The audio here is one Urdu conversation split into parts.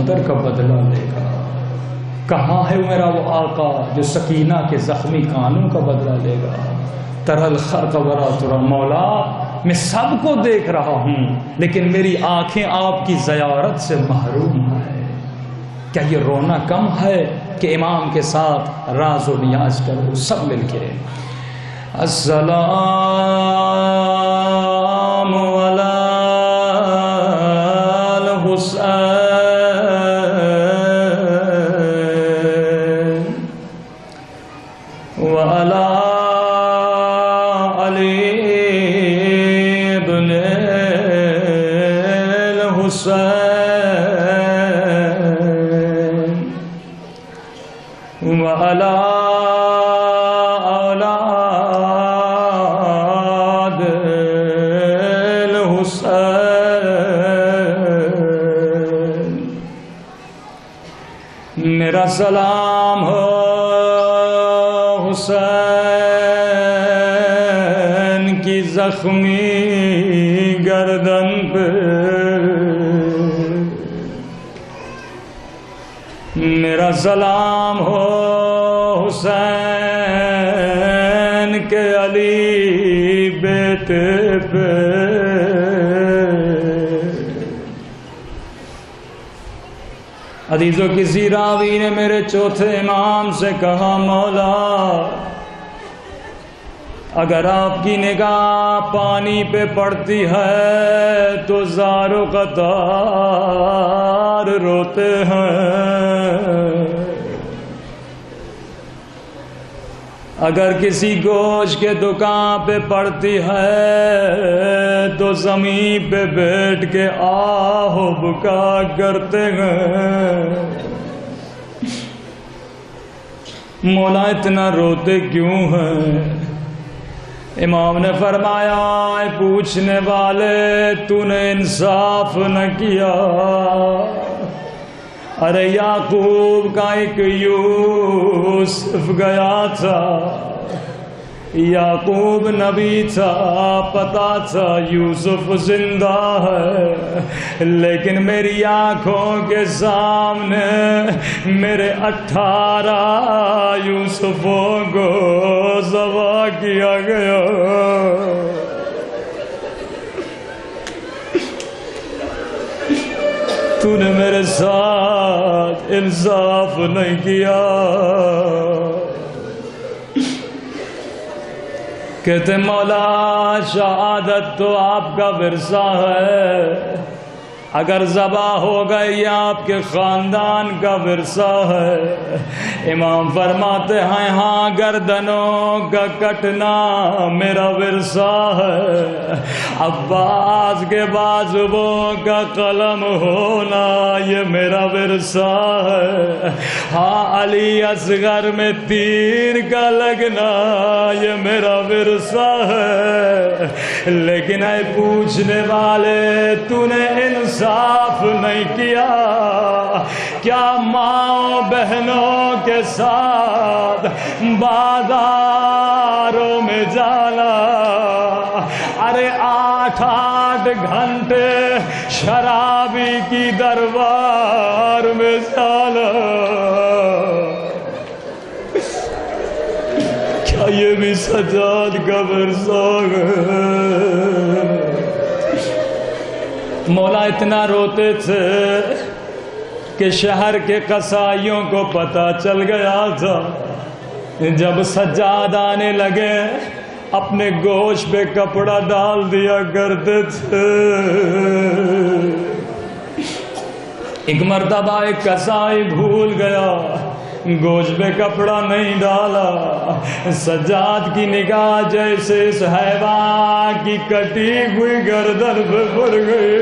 کبوتر کا بدلہ لے گا؟ کہاں ہے میرا وہ آقا جو سکینہ کے زخمی کانوں کا بدلہ لے گا؟ ترل خلق ورا ترا مولا، میں سب کو دیکھ رہا ہوں لیکن میری آنکھیں آپ کی زیارت سے محروم ہیں۔ کیا یہ رونا کم ہے کہ امام کے ساتھ راز و نیاز کرو سب مل کے؟ السلام علی الحسین وعلی علی بن الحسین وعلی میرا سلام ہو حسین کی زخمی گردن پہ، میرا سلام ہو حسین کے علی بیٹے پہ۔ عزیزو، کسی راوی نے میرے چوتھے امام سے کہا مولا اگر آپ کی نگاہ پانی پہ پڑتی ہے تو زار و قطار روتے ہیں، اگر کسی گوشت کے دکان پہ پڑتی ہے تو زمین پہ بیٹھ کے آہ و بکا کرتے ہیں۔ مولا اتنا روتے کیوں ہیں؟ امام نے فرمایا اے پوچھنے والے، تو نے انصاف نہ کیا۔ ارے یعقوب کا ایک یوسف گیا تھا، یعقوب نبی تھا، پتا تھا یوسف زندہ ہے، لیکن میری آنکھوں کے سامنے میرے 18 یوسفوں کو ذبح کیا گیا۔ تو نے میرے ساتھ انصاف نہیں کیا۔ کہتے مولا شہادت تو آپ کا ورثہ ہے، اگر ذبح ہو گئی یہ آپ کے خاندان کا ورثہ ہے۔ امام فرماتے ہیں ہاں گردنوں کا کٹنا میرا ورثہ ہے، عباس کے بازوؤں کا قلم ہونا یہ میرا ورثہ ہے، ہاں علی اصغر میں تیر کا لگنا یہ میرا ورثہ ہے۔ لیکن اے پوچھنے والے، تو نے انصاف نہیں کیا، کیا ماں بہنوں کے ساتھ بازاروں میں جانا، ارے 8 گھنٹے شرابی کی دربار میں جانا، کیا یہ بھی سجاد کا ورثہ ہے؟ مولا اتنا روتے تھے کہ شہر کے قصائیوں کو پتہ چل گیا تھا۔ جب سجاد آنے لگے اپنے گوشت پہ کپڑا ڈال دیا کرتے تھے۔ ایک مرتبہ ایک قصائی بھول گیا، گوشت پہ کپڑا نہیں ڈالا، سجاد کی نگاہ جیسے اس حیوان کی کٹی ہوئی گردن پہ پڑ گئی۔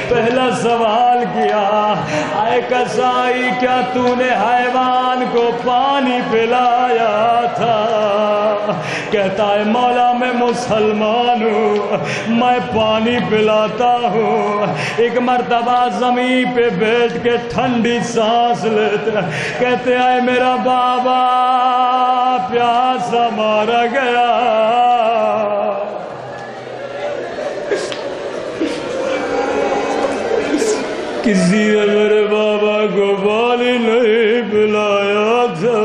پہلا سوال کیا، اے قصائی کیا تو نے حیوان کو پانی پلایا تھا؟ کہتا ہے مولا میں مسلمان ہوں، میں پانی پلاتا ہوں۔ ایک مرتبہ زمین پہ بیٹھ کے ٹھنڈی سانس لیتے، کہتے ہیں میرا بابا پیاسا مارا گیا، کسی نے میرے بابا کو پانی نہیں پلایا تھا.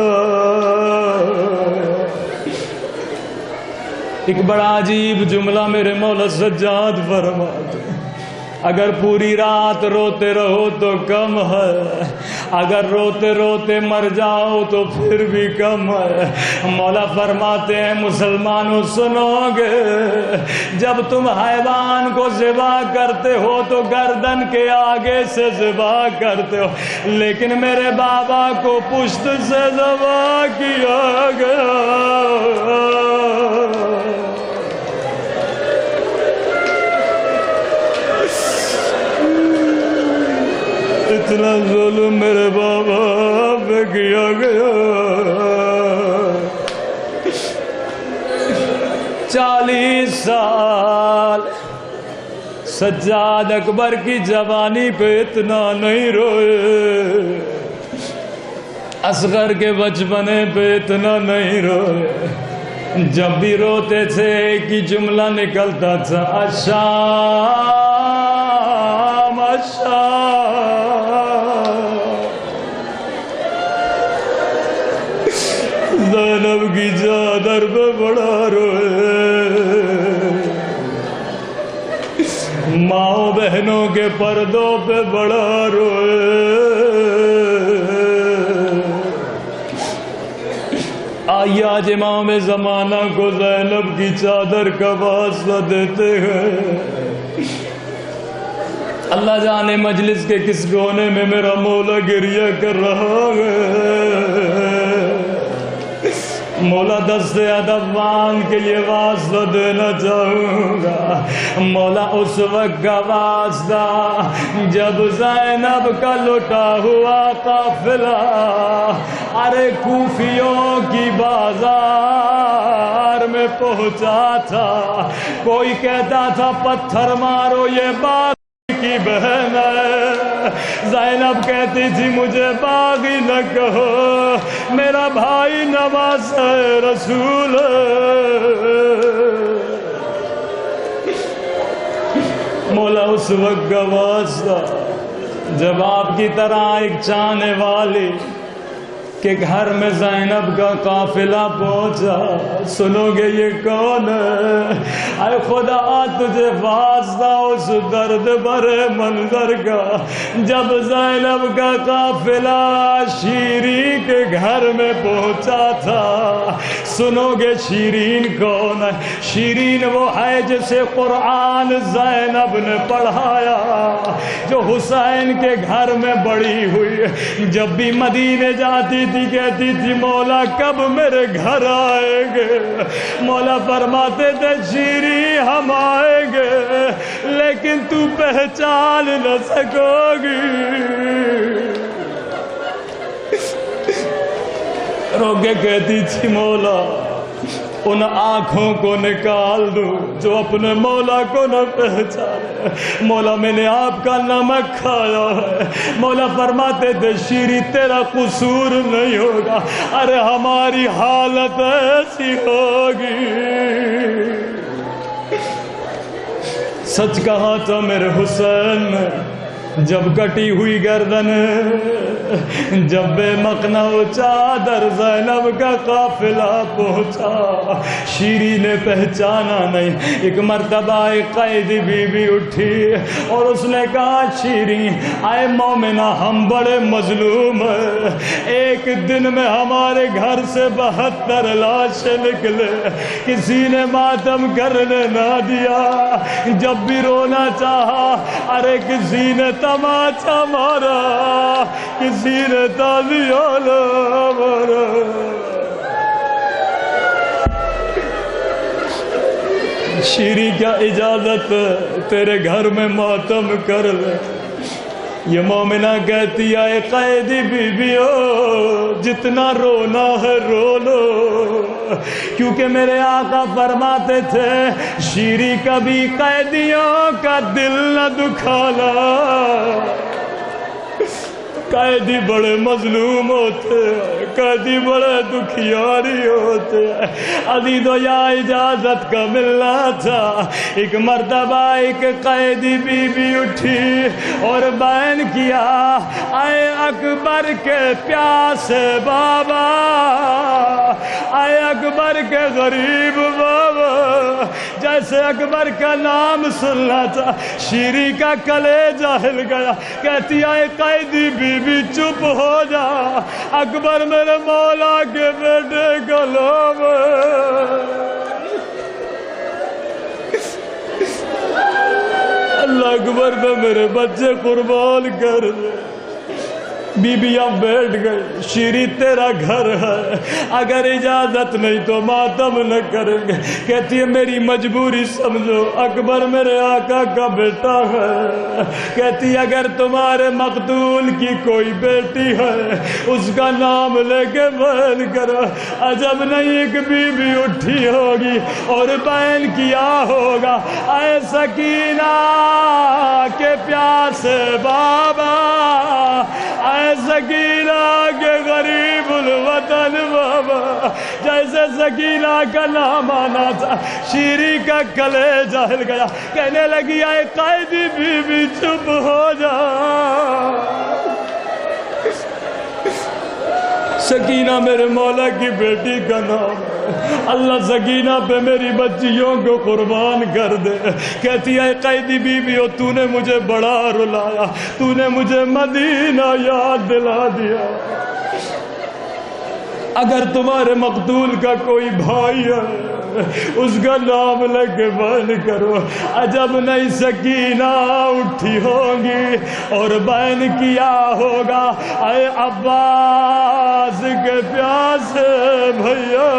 ایک بڑا عجیب جملہ میرے مولا سجاد فرماتے ہیں، اگر پوری رات روتے رہو تو کم ہے، اگر روتے روتے مر جاؤ تو پھر بھی کم ہے. مولا فرماتے ہیں مسلمانوں سنو گے، جب تم حیوان کو ذبح کرتے ہو تو گردن کے آگے سے ذبح کرتے ہو، لیکن میرے بابا کو پشت سے ذبح کیا گیا. اتنا ظلم میرے بابا پہ کیا گیا. 40 سال سجاد اکبر کی جوانی پہ اتنا نہیں روئے، اصغر کے بچپنے پہ اتنا نہیں روئے. جب بھی روتے تھے ایک ہی جملہ نکلتا تھا، الشام الشام. زینب کی چادر پہ بڑا روئے، ماؤں بہنوں کے پردوں پہ بڑا روئے. آئیے آج امام زمانہ کو زینب کی چادر کا واسطہ دیتے ہیں. اللہ جانے مجلس کے کس کونے میں میرا مولا گریہ کر رہا ہے. مولا دست ادب مانگ کے یہ واسطہ دینا چاہوں گا. مولا اس وقت کا واسطہ جب زینب کا لٹا ہوا قافلہ ارے کوفیوں کی بازار میں پہنچا تھا، کوئی کہتا تھا پتھر مارو یہ بات کی بہن ہے، زینب کہتی تھی مجھے باغی نہ کہو، میرا بھائی نواز رسول ہے. مولا اس وقت کا واسطہ جب آپ کی طرح ایک چاہنے والی کہ گھر میں زینب کا قافلہ پہنچا، سنو گے یہ کون ہے؟ اے خدا تجھے واسطہ اس درد بھرے منظر کا، جب زینب کا قافلہ شیرین کے گھر میں پہنچا تھا. سنو گے شیرین کون ہے؟ شیرین وہ ہے جسے قرآن زینب نے پڑھایا، جو حسین کے گھر میں بڑی ہوئی، جب بھی مدینے جاتی تھی کہتی تھی مولا کب میرے گھر آئیں گے. مولا فرماتے تھے شیریں ہم آئیں گے لیکن تو پہچان نہ سکو گی. رو کے کہتی تھی مولا ان آنکھوں کو نکال دو جو اپنے مولا کو نہ پہچانے. مولا میں نے آپ کا نمک کھایا ہے. مولا فرماتے تھے شیری تیرا قصور نہیں ہوگا، ارے ہماری حالت ایسی ہوگی. سچ کہا تھا میرے حسین نے، جب کٹی ہوئی گردن جب بے مقنع چادر زینب کا قافلہ پہنچا، شیری نے پہچانا نہیں. ایک مرتبہ ایک قیدی بی بی اٹھی اور اس نے کہا شیری اے مومنہ ہم بڑے مظلوم ہیں، ایک دن میں ہمارے گھر سے 72 لاشیں نکلے، کسی نے ماتم کرنے نہ دیا، جب بھی رونا چاہا ارے کسی نے تماچا مارا، کسی نے تازیانہ مارا. شیری کیا اجازت تیرے گھر میں ماتم کر لے؟ یہ مومنہ کہتی ہے قیدی بیویو جتنا رونا ہے رو لو، کیونکہ میرے آقا فرماتے تھے شیری کبھی قیدیوں کا دل نہ دکھانا. قیدی بڑے مظلوم ہوتے ہیں، قیدی بڑے دکھیاری ہوتے ہیں۔ عزیز و یا اجازت کا ملنا تھا۔ ایک مرتبہ ایک قیدی بی بی اٹھی اور بیان کیا، اے اکبر کے پیاسے بابا، اے اکبر کے غریب بابا۔ جیسے اکبر کا نام سننا تھا شیری کا کلیجہ ہل گیا۔ کہتی ہے قیدی بی بی چپ ہو جا، اکبر میرے مولا کے بیٹے کا نام ہے۔ اللہ اکبر میں میرے بچے قربان کر دے۔ بی بی اب بیٹھ گئی، شیری تیرا گھر ہے، اگر اجازت نہیں تو ماتم نہ کریں گے۔ کہتی ہے میری مجبوری سمجھو، اکبر میرے آقا کا بیٹا ہے۔ کہتی ہے اگر تمہارے مقتول کی کوئی بیٹی ہے اس کا نام لے کے بیان کرو۔ عجب نہیں ایک بی بی اٹھی ہوگی اور بیان کیا ہوگا، اے سکینہ کے پیاسے بابا، اے سکینہ کے غریب الوطن بابا۔ جیسے سکینہ کا نام آنا تھا شیری کا کلیجہ ہل گیا۔ کہنے لگی اے قیدی بی بی چپ ہو جا، سکینہ میرے مولا کی بیٹی کا نام ہے، اللہ سکینہ پہ میری بچیوں کو قربان کر دے۔ کہتی ہے قیدی بی بی او تو نے مجھے بڑا رلایا، تو نے مجھے مدینہ یاد دلا دیا۔ اگر تمہارے مقتول کا کوئی بھائی ہے اس کا نام لے کے بیان کرو۔ عجب نہیں سکینہ اٹھی ہوگی اور بیان کیا ہوگا، اے عباس کے پیاسے بھیا۔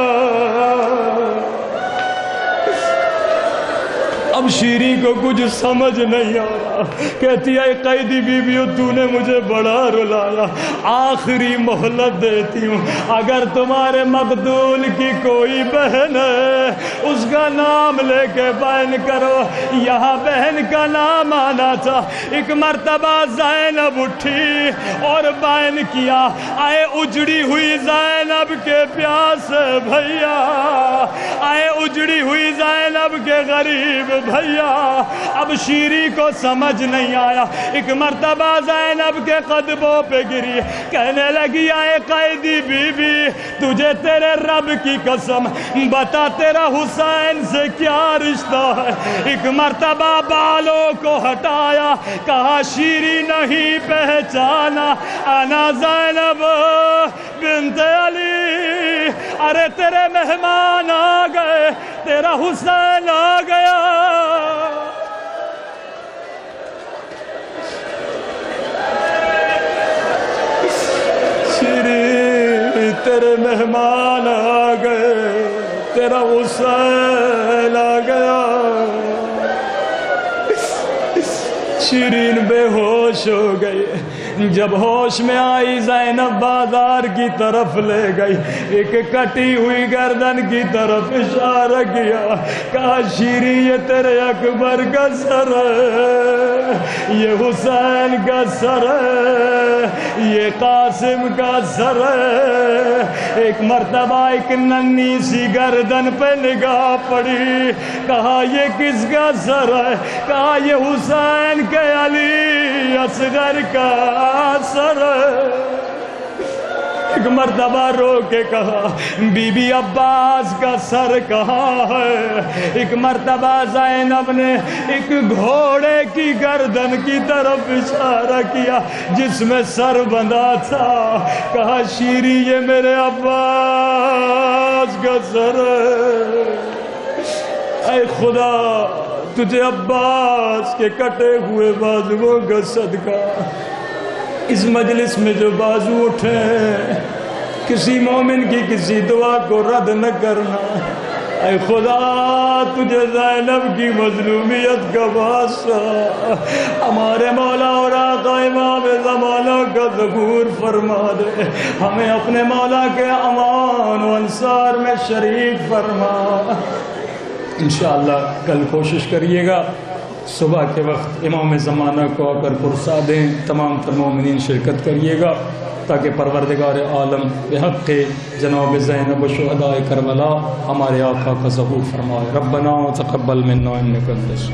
اب شیری کو کچھ سمجھ نہیں آ رہا، کہتی ہے قیدی بی بی تو نے مجھے بڑا رلایا، آخری مہلت دیتی ہوں، اگر تمہارے مقتول کی کوئی بہن ہے اس کا نام لے کے بیان کرو۔ یہاں بہن کا نام آنا تھا۔ ایک مرتبہ زینب اٹھی اور بیان کیا، اے اجڑی ہوئی زینب کے پیاسے بھیا، اے اجڑی ہوئی زینب کے غریب بھیا۔ اب شیری کو سمجھ نہیں آیا، ایک مرتبہ زینب کے قدموں پہ گری، کہنے لگی اے قیدی بی بی تجھے تیرے رب کی قسم بتا تیرا حسین سے کیا رشتہ ہے۔ ایک مرتبہ بالوں کو ہٹایا، کہا شیری نہیں پہچانا، انا زینب بنت علی، ارے تیرے مہمان آ گئے، تیرا حسین آ گیا۔ شیری تیرے مہمان آ گئے، تیرا حسین آ گیا۔ شیرین بے ہوش ہو گئی، جب ہوش میں آئی زینب بازار کی طرف لے گئی، ایک کٹی ہوئی گردن کی طرف اشارہ کیا، کہا شیری یہ تیرے اکبر کا سر ہے، یہ حسین کا سر ہے، یہ قاسم کا سر ہے۔ ایک مرتبہ ایک ننھی سی گردن پہ نگاہ پڑی، کہا یہ کس کا سر ہے؟ کہا یہ حسین کے علی اصغر کا سر ہے۔ ایک مرتبہ رو کے کہا بی بی عباس کا سر کہاں ہے؟ ایک مرتبہ زینب نے ایک گھوڑے کی گردن کی طرف اشارہ کیا جس میں سر بندھا تھا، کہا شیری یہ میرے عباس کا سر ہے۔ اے خدا تجھے عباس کے کٹے ہوئے بازوؤں کا صدقہ، اس مجلس میں جو بازو اٹھے کسی مومن کی کسی دعا کو رد نہ کرنا۔ اے خدا تجھے زینب کی مظلومیت کا واسطہ ہمارے مولا اور آقا امام زمانہ کا ظہور فرما دے، ہمیں اپنے مولا کے امان و انصار میں شریک فرما۔ انشاءاللہ کل کوشش کریے گا صبح کے وقت امام زمانہ کو آ کر پرسا دیں، تمام تر مومنین شرکت کریے گا تاکہ پروردگار عالم بحق جناب زینب و شہداء کربلا ہمارے آقا کا ظہور فرمائے۔ ربنا تقبل منا انک انت